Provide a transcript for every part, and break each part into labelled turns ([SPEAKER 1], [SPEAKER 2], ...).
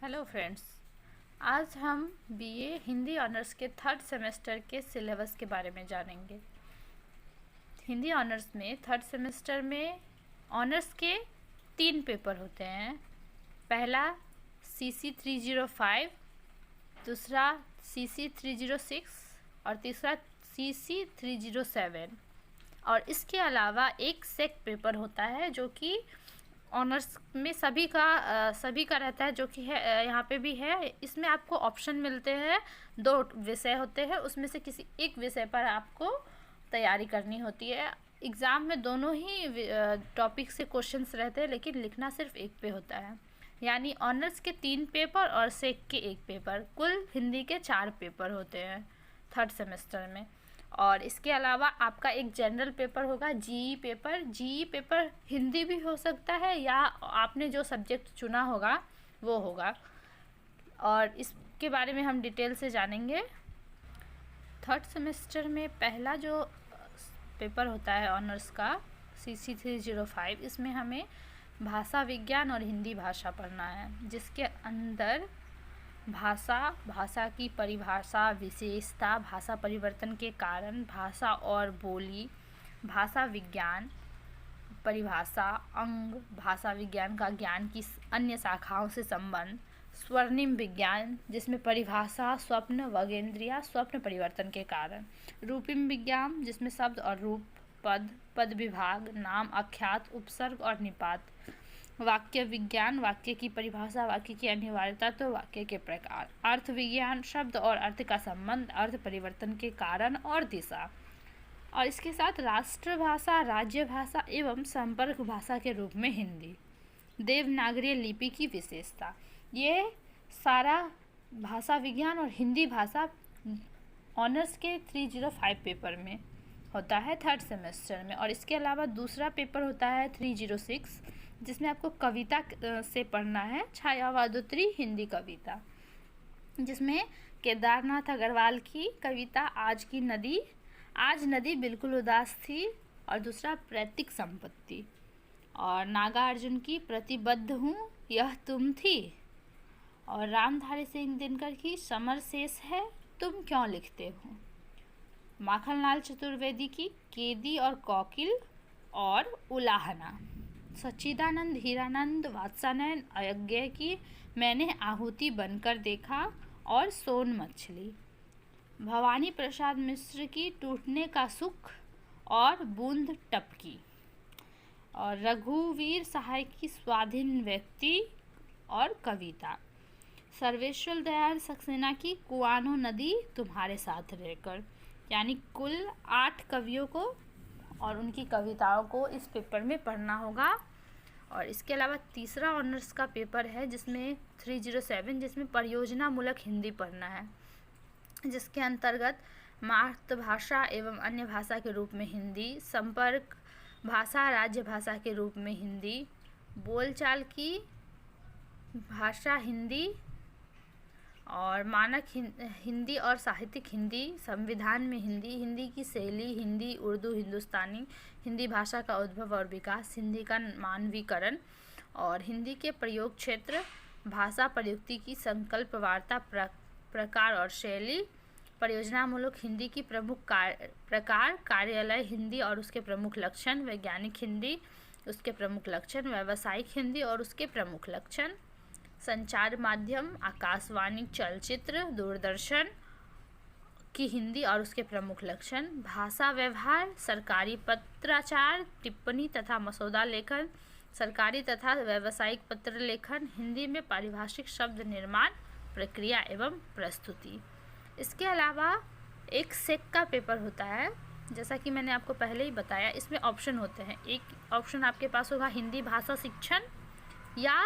[SPEAKER 1] Hello friends, आज हम BA Hindi honours के थर्ड सेमेस्टर के सिलेबस के बारे में जानेंगे। हिंदी ऑनर्स में थर्ड सेमेस्टर में ऑनर्स के 3 पेपर होते हैं। पहला CC 305, दूसरा CC 306 और तीसरा CC 307। और इसके अलावा एक सेक पेपर होता है जो कि ऑनर्स में सभी का रहता है, जो कि है यहाँ पे भी है। इसमें आपको ऑप्शन मिलते हैं, 2 विषय होते हैं, उसमें से किसी एक विषय पर आपको तैयारी करनी होती है। एग्ज़ाम में दोनों ही टॉपिक से क्वेश्चंस रहते हैं, लेकिन लिखना सिर्फ एक पे होता है। यानी ऑनर्स के 3 पेपर और सेक के 1 पेपर, कुल हिंदी के 4 पेपर होते हैं थर्ड सेमेस्टर में। और इसके अलावा आपका एक जनरल पेपर होगा, जीई पेपर हिंदी भी हो सकता है या आपने जो सब्जेक्ट चुना होगा वो होगा। और इसके बारे में हम डिटेल से जानेंगे। थर्ड सेमेस्टर में पहला जो पेपर होता है ऑनर्स का CC 305, इसमें हमें भाषा विज्ञान और हिंदी भाषा पढ़ना है, जिसके अंदर भाषा की परिभाषा, विशेषता, भाषा परिवर्तन के कारण, भाषा और बोली, भाषा विज्ञान, परिभाषा, अंग, भाषा विज्ञान का ज्ञान की अन्य शाखाओं से संबंध, स्वर्णिम विज्ञान जिसमें परिभाषा, स्वप्न, वगेंद्रिया, स्वप्न परिवर्तन के कारण, रूपिम विज्ञान जिसमें शब्द और रूप, पद विभाग, नाम, अख्यात, उपसर्ग और निपात, वाक्य विज्ञान, वाक्य की परिभाषा, वाक्य की अनिवार्यता, तो वाक्य के प्रकार, अर्थ विज्ञान, शब्द और अर्थ का संबंध, अर्थ परिवर्तन के कारण और दिशा। और इसके साथ राष्ट्रभाषा, राज्य भाषा एवं संपर्क भाषा के रूप में हिंदी, देवनागरी लिपि की विशेषता। ये सारा भाषा विज्ञान और हिंदी भाषा ऑनर्स के 305 पेपर में होता है थर्ड सेमेस्टर में। और इसके अलावा दूसरा पेपर होता है 306, जिसमें आपको कविता से पढ़ना है, छायावादोत्री हिंदी कविता, जिसमें केदारनाथ अग्रवाल की कविता आज नदी बिल्कुल उदास थी, और दूसरा प्रैतिक संपत्ति, और नागार्जुन की प्रतिबद्ध हूँ यह तुम थी, और रामधारी सिंह दिनकर की समर शेष है तुम क्यों लिखते हो, माखनलाल चतुर्वेदी की केदी और कोकिल और उलाहना, सच्चिदानंद हीरानंद वात्सायन अयज्ञ की मैंने आहुति बनकर देखा और सोन मछली, भवानी प्रसाद मिश्र की टूटने का सुख और बूंद टपकी, और रघुवीर सहाय की स्वाधीन व्यक्ति और कविता, सर्वेश्वर दयाल सक्सेना की कुआनो नदी तुम्हारे साथ रहकर। यानी कुल 8 कवियों को और उनकी कविताओं को इस पेपर में पढ़ना होगा। और इसके अलावा तीसरा ऑनर्स का पेपर है जिसमें 307, जिसमें परियोजना मूलक हिंदी पढ़ना है, जिसके अंतर्गत मातृभाषा एवं अन्य भाषा के रूप में हिंदी, संपर्क भाषा राज्य भाषा के रूप में हिंदी, बोलचाल की भाषा हिंदी, और मानक हिंदी और साहित्यिक हिंदी, संविधान में हिंदी, हिंदी की शैली, हिंदी, उर्दू, हिंदुस्तानी, हिंदी भाषा का उद्भव और विकास, हिंदी का मानवीकरण, और हिंदी के प्रयोग क्षेत्र, भाषा प्रयुक्ति की संकल्प वार्ता, प्रकार और शैली, परियोजना मूलक हिंदी की प्रमुख प्रकार, कार्यालय हिंदी और उसके प्रमुख लक्षण, वैज्ञानिक हिंदी उसके प्रमुख लक्षण, व्यावसायिक हिंदी और उसके प्रमुख लक्षण, संचार माध्यम, आकाशवाणी, चलचित्र, दूरदर्शन की हिंदी और उसके प्रमुख लक्षण, भाषा व्यवहार, सरकारी पत्राचार, टिप्पणी तथा मसौदा लेखन, सरकारी तथा व्यावसायिक पत्र लेखन, हिंदी में पारिभाषिक शब्द निर्माण, प्रक्रिया एवं प्रस्तुति। इसके अलावा एक सेक का पेपर होता है, जैसा कि मैंने आपको पहले ही बताया। इसमें ऑप्शन होते हैं, एक ऑप्शन आपके पास होगा हिंदी भाषा शिक्षण, या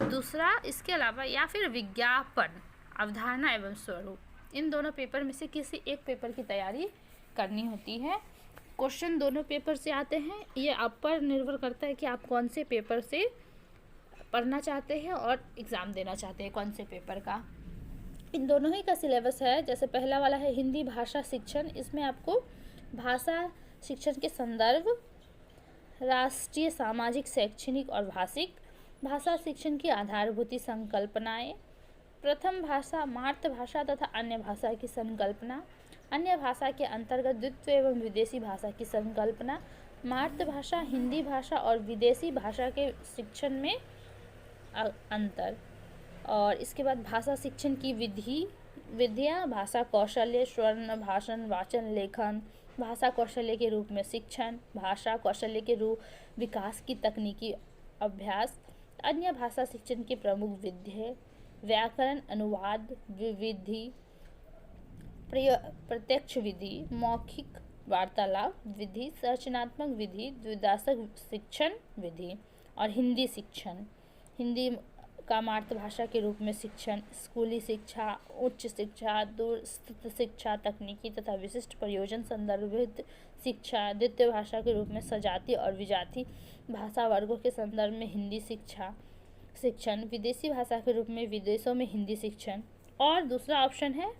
[SPEAKER 1] दूसरा इसके अलावा या फिर विज्ञापन, अवधारणा एवं स्वरूप। इन दोनों पेपर में से किसी एक पेपर की तैयारी करनी होती है। क्वेश्चन दोनों पेपर से आते हैं, ये आप पर निर्भर करता है कि आप कौन से पेपर से पढ़ना चाहते हैं और एग्ज़ाम देना चाहते हैं कौन से पेपर का। इन दोनों ही का सिलेबस है। जैसे पहला वाला है हिंदी भाषा शिक्षण, इसमें आपको भाषा शिक्षण के संदर्भ, राष्ट्रीय, सामाजिक, शैक्षणिक और भाषिक, भाषा शिक्षण की आधारभूत संकल्पनाएं, प्रथम भाषा, मातृभाषा तथा अन्य भाषा की संकल्पना। अन्य भाषा के अंतर्गत द्वितीय एवं विदेशी भाषा की संकल्पना। मातृभाषा, हिंदी भाषा और विदेशी भाषा के शिक्षण में अंतर। और इसके बाद भाषा शिक्षण की विधियाँ, भाषा कौशल्य, स्वर्ण, भाषण, वाचन, लेखन, भाषा कौशल्य के रूप में शिक्षण, भाषा कौशल्य के रूप विकास की तकनीकी अभ्यास। अन्य भाषा शिक्षण की प्रमुख विधि: व्याकरण, अनुवाद विधि, प्रत्यक्ष विधि, मौखिक वार्तालाप विधि, संरचनात्मक विधि, द्विभाषक शिक्षण विधि। और हिंदी शिक्षण, हिंदी का मातृभाषा के रूप में शिक्षण, स्कूली शिक्षा, उच्च शिक्षा, दूरस्थ शिक्षा, तकनीकी तथा विशिष्ट प्रयोजन संदर्भित शिक्षा। द्वितीय भाषा के रूप में सजातीय और विजातीय भाषा वर्गों के संदर्भ में हिंदी शिक्षण। विदेशी भाषा के रूप में विदेशों में हिंदी शिक्षण। और दूसरा ऑप्शन है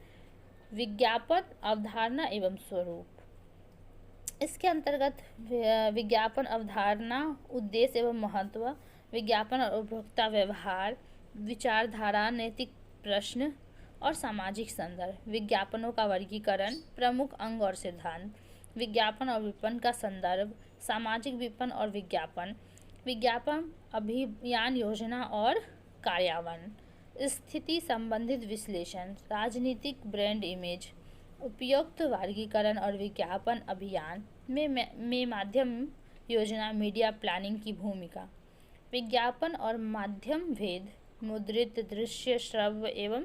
[SPEAKER 1] विज्ञापन, अवधारणा एवं स्वरूप। इसके अंतर्गत विज्ञापन, अवधारणा, उद्देश्य एवं महत्व, विज्ञापन और उपभोक्ता व्यवहार, विचारधारा, नैतिक प्रश्न और सामाजिक संदर्भ। विज्ञापनों का वर्गीकरण, प्रमुख अंग और सिद्धांत। विज्ञापन और विपणन का संदर्भ, सामाजिक विपणन और विज्ञापन, विज्ञापन, अभियान, योजना और कार्यान्वयन। स्थिति संबंधित विश्लेषण, राजनीतिक, ब्रांड इमेज। उपयुक्त वर्गीकरण और विज्ञापन अभियान में माध्यम, योजना, मीडिया प्लानिंग की भूमिका। विज्ञापन और माध्यम भेद, मुद्रित, दृश्य, श्रव्य एवं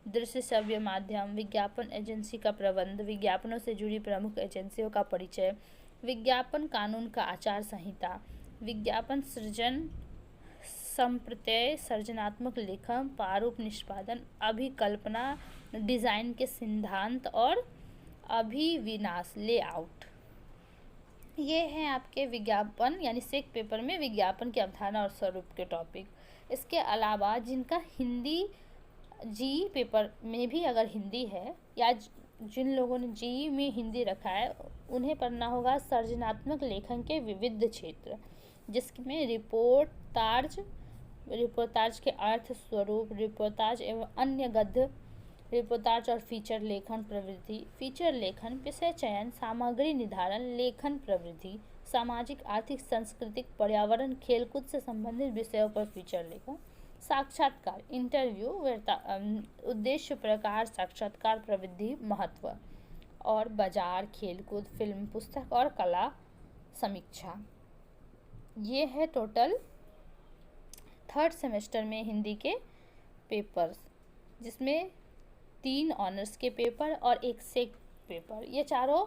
[SPEAKER 1] दृश्य श्रव्य माध्यम। विज्ञापन एजेंसी का प्रबंध, विज्ञापनों से जुड़ी प्रमुख एजेंसियों का परिचय। विज्ञापन कानून का आचार संहिता। विज्ञापन सृजन, संप्रत्यय, सृजनात्मक लेखन, प्रारूप निष्पादन, अभिकल्पना, डिजाइन के सिद्धांत और अभिविन्यास, लेआउट। ये हैं आपके विज्ञापन यानी सेक पेपर में विज्ञापन की अवधारणा और स्वरूप के टॉपिक। इसके अलावा जिनका हिंदी जी पेपर में भी अगर हिंदी है या जिन लोगों ने जी में हिंदी रखा है उन्हें पढ़ना होगा सृजनात्मक लेखन के विविध क्षेत्र, जिसमें रिपोर्टाज के अर्थ, स्वरूप, रिपोर्टाज एवं अन्य गद्य, रिपोर्टाज और फीचर लेखन प्रवृत्ति। फीचर लेखन, विषय चयन, सामग्री निर्धारण, लेखन प्रवृत्ति, सामाजिक, आर्थिक, सांस्कृतिक, पर्यावरण, खेलकूद से संबंधित विषयों पर फीचर लेखन। साक्षात्कार, इंटरव्यू, उद्देश्य, प्रकार, साक्षात्कार, प्रवृत्ति, महत्व। और बाजार, खेलकूद, फिल्म, पुस्तक और कला समीक्षा। ये है टोटल थर्ड सेमेस्टर में हिंदी के पेपर्स, जिसमें 3 ऑनर्स के पेपर और 1 सेक पेपर। ये चारों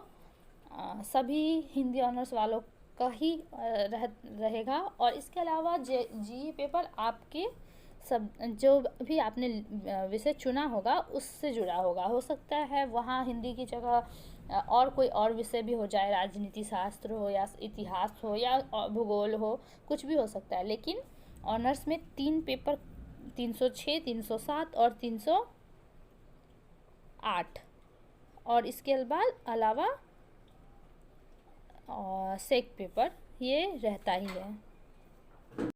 [SPEAKER 1] सभी हिंदी ऑनर्स वालों का ही रहेगा। और इसके अलावा जी पेपर आपके सब जो भी आपने विषय चुना होगा उससे जुड़ा होगा। हो सकता है वहाँ हिंदी की जगह और कोई और विषय भी हो जाए, राजनीति शास्त्र हो या इतिहास हो या भूगोल हो, कुछ भी हो सकता है। लेकिन ऑनर्स में 3 पेपर 306, 307 और 308 और इसके अलावा सेक पेपर ये रहता ही है।